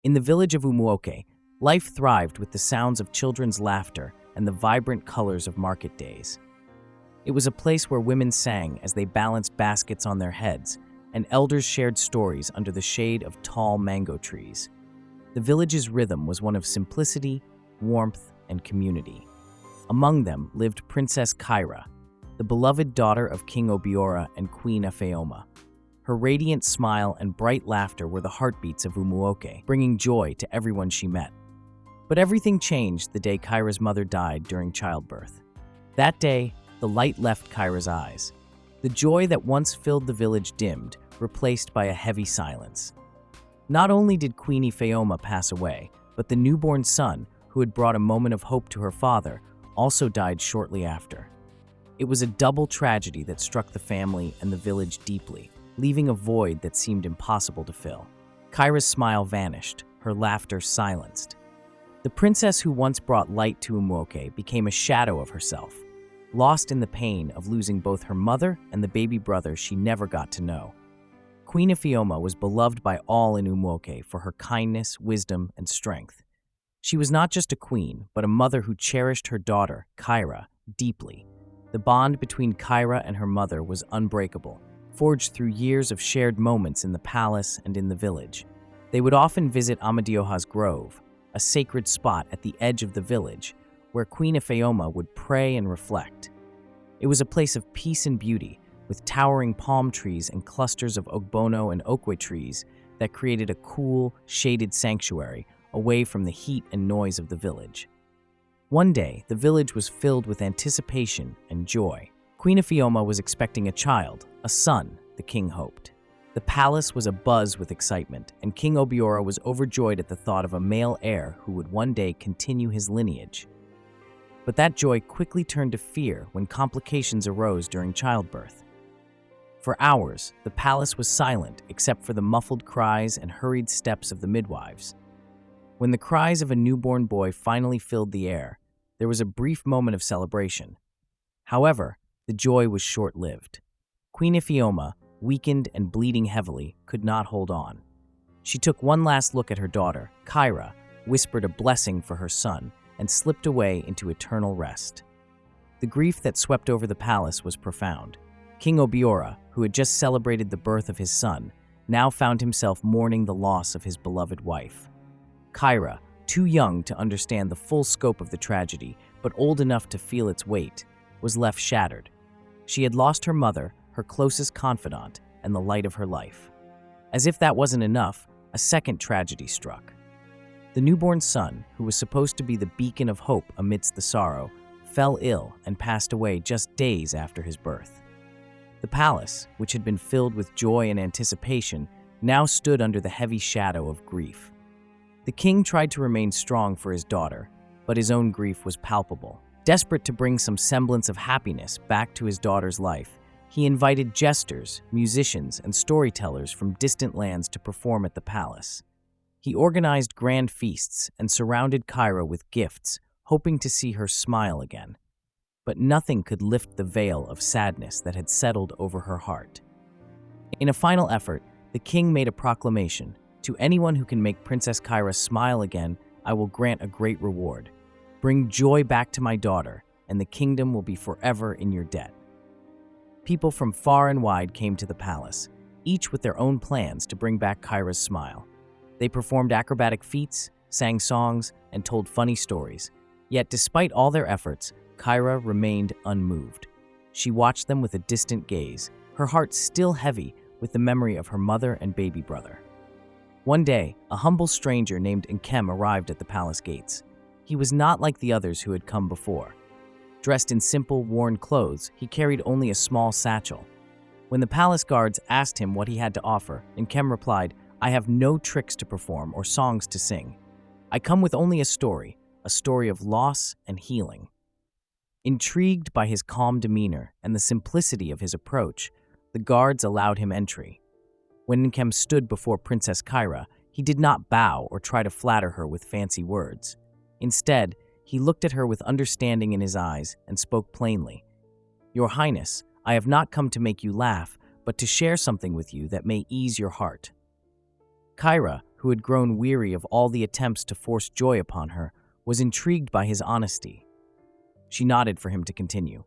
In the village of Umok, life thrived with the sounds of children's laughter and the vibrant colors of market days. It was a place where women sang as they balanced baskets on their heads, and elders shared stories under the shade of tall mango trees. The village's rhythm was one of simplicity, warmth, and community. Among them lived Princess Kyra, the beloved daughter of King Obiora and Queen Afeoma. Her radiant smile and bright laughter were the heartbeats of Umok, bringing joy to everyone she met. But everything changed the day Kyra's mother died during childbirth. That day, the light left Kyra's eyes. The joy that once filled the village dimmed, replaced by a heavy silence. Not only did Queen Afeoma pass away, but the newborn son, who had brought a moment of hope to her father, also died shortly after. It was a double tragedy that struck the family and the village deeply, leaving a void that seemed impossible to fill. Kyra's smile vanished, her laughter silenced. The princess who once brought light to Umok became a shadow of herself, lost in the pain of losing both her mother and the baby brother she never got to know. Queen Afeoma was beloved by all in Umok for her kindness, wisdom, and strength. She was not just a queen, but a mother who cherished her daughter, Kyra, deeply. The bond between Kyra and her mother was unbreakable, forged through years of shared moments in the palace and in the village. They would often visit Amadioha's grove, a sacred spot at the edge of the village, where Queen Afeoma would pray and reflect. It was a place of peace and beauty, with towering palm trees and clusters of ogbono and okwe trees that created a cool, shaded sanctuary away from the heat and noise of the village. One day, the village was filled with anticipation and joy. Queen Afeoma was expecting a child, a son, the king hoped. The palace was abuzz with excitement, and King Obiora was overjoyed at the thought of a male heir who would one day continue his lineage. But that joy quickly turned to fear when complications arose during childbirth. For hours, the palace was silent except for the muffled cries and hurried steps of the midwives. When the cries of a newborn boy finally filled the air, there was a brief moment of celebration. However, the joy was short-lived. Queen Afeoma, weakened and bleeding heavily, could not hold on. She took one last look at her daughter, Kyra, whispered a blessing for her son, and slipped away into eternal rest. The grief that swept over the palace was profound. King Obiora, who had just celebrated the birth of his son, now found himself mourning the loss of his beloved wife. Kyra, too young to understand the full scope of the tragedy, but old enough to feel its weight, was left shattered. She had lost her mother, her closest confidant, and the light of her life. As if that wasn't enough, a second tragedy struck. The newborn son, who was supposed to be the beacon of hope amidst the sorrow, fell ill and passed away just days after his birth. The palace, which had been filled with joy and anticipation, now stood under the heavy shadow of grief. The king tried to remain strong for his daughter, but his own grief was palpable. Desperate to bring some semblance of happiness back to his daughter's life, he invited jesters, musicians, and storytellers from distant lands to perform at the palace. He organized grand feasts and surrounded Kyra with gifts, hoping to see her smile again. But nothing could lift the veil of sadness that had settled over her heart. In a final effort, the king made a proclamation: "To anyone who can make Princess Kyra smile again, I will grant a great reward. Bring joy back to my daughter, and the kingdom will be forever in your debt." People from far and wide came to the palace, each with their own plans to bring back Kyra's smile. They performed acrobatic feats, sang songs, and told funny stories. Yet despite all their efforts, Kyra remained unmoved. She watched them with a distant gaze, her heart still heavy with the memory of her mother and baby brother. One day, a humble stranger named Nkem arrived at the palace gates. He was not like the others who had come before. Dressed in simple, worn clothes, he carried only a small satchel. When the palace guards asked him what he had to offer, Nkem replied, "I have no tricks to perform or songs to sing. I come with only a story of loss and healing." Intrigued by his calm demeanor and the simplicity of his approach, the guards allowed him entry. When Nkem stood before Princess Kyra, he did not bow or try to flatter her with fancy words. Instead, he looked at her with understanding in his eyes and spoke plainly. "Your Highness, I have not come to make you laugh, but to share something with you that may ease your heart." Kyra, who had grown weary of all the attempts to force joy upon her, was intrigued by his honesty. She nodded for him to continue.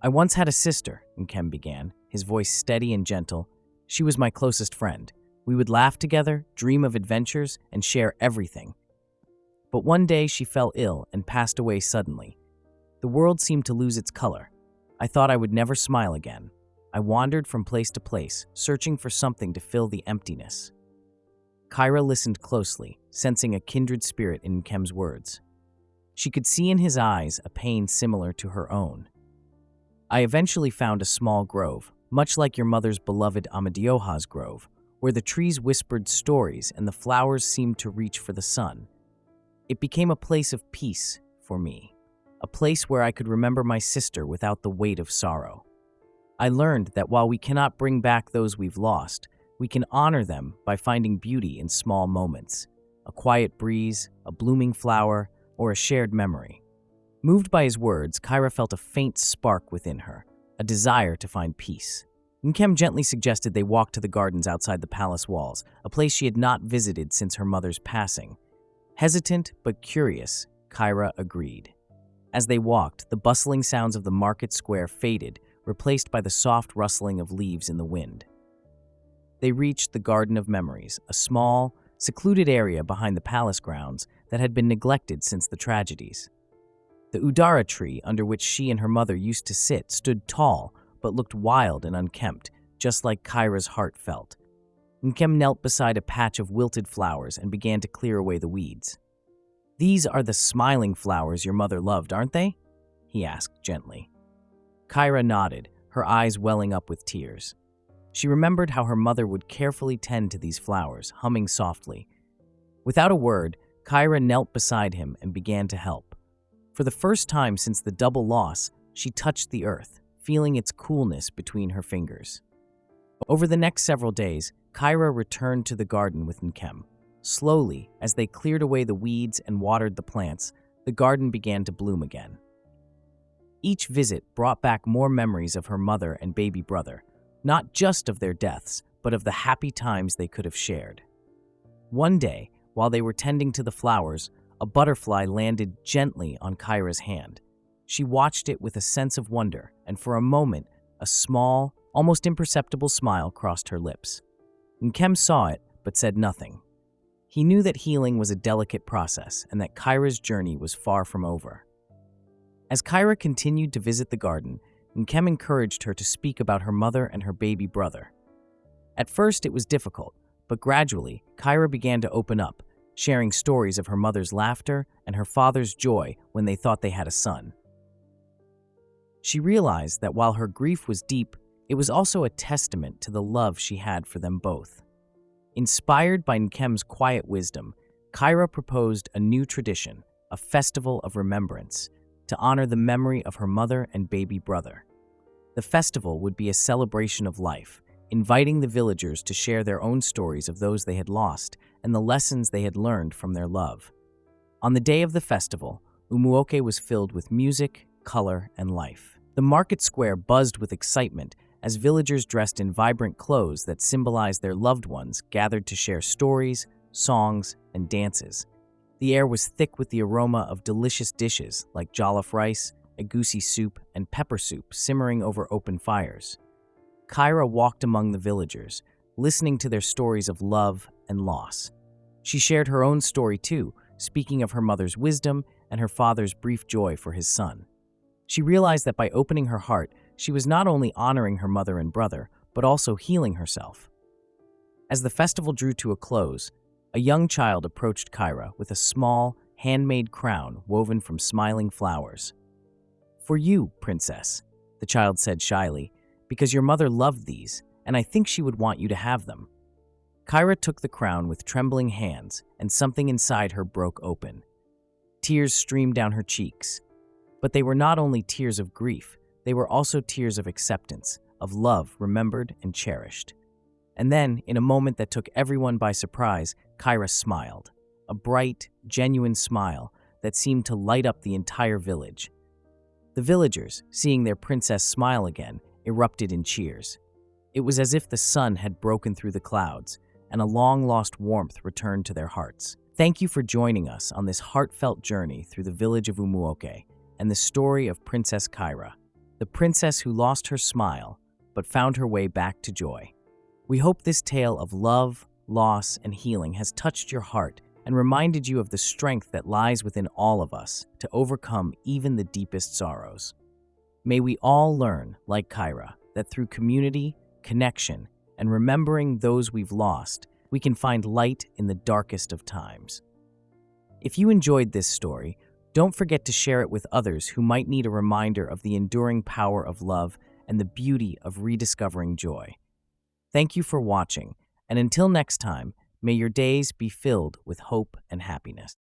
"I once had a sister," Nkem began, his voice steady and gentle. "She was my closest friend. We would laugh together, dream of adventures, and share everything. But one day she fell ill and passed away suddenly. The world seemed to lose its color. I thought I would never smile again. I wandered from place to place, searching for something to fill the emptiness." Kyra listened closely, sensing a kindred spirit in Nkem's words. She could see in his eyes a pain similar to her own. "I eventually found a small grove, much like your mother's beloved Amadioha's grove, where the trees whispered stories and the flowers seemed to reach for the sun. It became a place of peace for me, a place where I could remember my sister without the weight of sorrow. I learned that while we cannot bring back those we've lost, we can honor them by finding beauty in small moments, a quiet breeze, a blooming flower, or a shared memory." Moved by his words, Kyra felt a faint spark within her, a desire to find peace. Nkem gently suggested they walk to the gardens outside the palace walls, a place she had not visited since her mother's passing. Hesitant but curious, Kyra agreed. As they walked, the bustling sounds of the market square faded, replaced by the soft rustling of leaves in the wind. They reached the Garden of Memories, a small, secluded area behind the palace grounds that had been neglected since the tragedies. The udara tree under which she and her mother used to sit stood tall but looked wild and unkempt, just like Kyra's heart felt. Nkem knelt beside a patch of wilted flowers and began to clear away the weeds. "These are the smiling flowers your mother loved, aren't they?" he asked gently. Kyra nodded, her eyes welling up with tears. She remembered how her mother would carefully tend to these flowers, humming softly. Without a word, Kyra knelt beside him and began to help. For the first time since the double loss, she touched the earth, feeling its coolness between her fingers. Over the next several days, Kyra returned to the garden with Nkem. Slowly, as they cleared away the weeds and watered the plants, the garden began to bloom again. Each visit brought back more memories of her mother and baby brother, not just of their deaths, but of the happy times they could have shared. One day, while they were tending to the flowers, a butterfly landed gently on Kyra's hand. She watched it with a sense of wonder, and for a moment, a small, almost imperceptible smile crossed her lips. Nkem saw it, but said nothing. He knew that healing was a delicate process, and that Kyra's journey was far from over. As Kyra continued to visit the garden, Nkem encouraged her to speak about her mother and her baby brother. At first, it was difficult, but gradually, Kyra began to open up, sharing stories of her mother's laughter and her father's joy when they thought they had a son. She realized that while her grief was deep, it was also a testament to the love she had for them both. Inspired by Nkem's quiet wisdom, Kyra proposed a new tradition, a festival of remembrance, to honor the memory of her mother and baby brother. The festival would be a celebration of life, inviting the villagers to share their own stories of those they had lost and the lessons they had learned from their love. On the day of the festival, Umok was filled with music, color, and life. The market square buzzed with excitement as villagers dressed in vibrant clothes that symbolized their loved ones gathered to share stories, songs, and dances. The air was thick with the aroma of delicious dishes like jollof rice, egusi soup, and pepper soup simmering over open fires. Kyra walked among the villagers, listening to their stories of love and loss. She shared her own story too, speaking of her mother's wisdom and her father's brief joy for his son. She realized that by opening her heart, she was not only honoring her mother and brother, but also healing herself. As the festival drew to a close, a young child approached Kyra with a small, handmade crown woven from smiling flowers. "For you, princess," the child said shyly, "because your mother loved these, and I think she would want you to have them." Kyra took the crown with trembling hands, and something inside her broke open. Tears streamed down her cheeks. But they were not only tears of grief, they were also tears of acceptance, of love remembered and cherished. And then, in a moment that took everyone by surprise, Kyra smiled, a bright, genuine smile that seemed to light up the entire village. The villagers, seeing their princess smile again, erupted in cheers. It was as if the sun had broken through the clouds, and a long-lost warmth returned to their hearts. Thank you for joining us on this heartfelt journey through the village of Umuoke and the story of Princess Kyra, the princess who lost her smile but found her way back to joy. We hope this tale of love, loss, and healing has touched your heart and reminded you of the strength that lies within all of us to overcome even the deepest sorrows. May we all learn, like Kyra, that through community, connection, and remembering those we've lost, we can find light in the darkest of times. If you enjoyed this story, don't forget to share it with others who might need a reminder of the enduring power of love and the beauty of rediscovering joy. Thank you for watching, and until next time, may your days be filled with hope and happiness.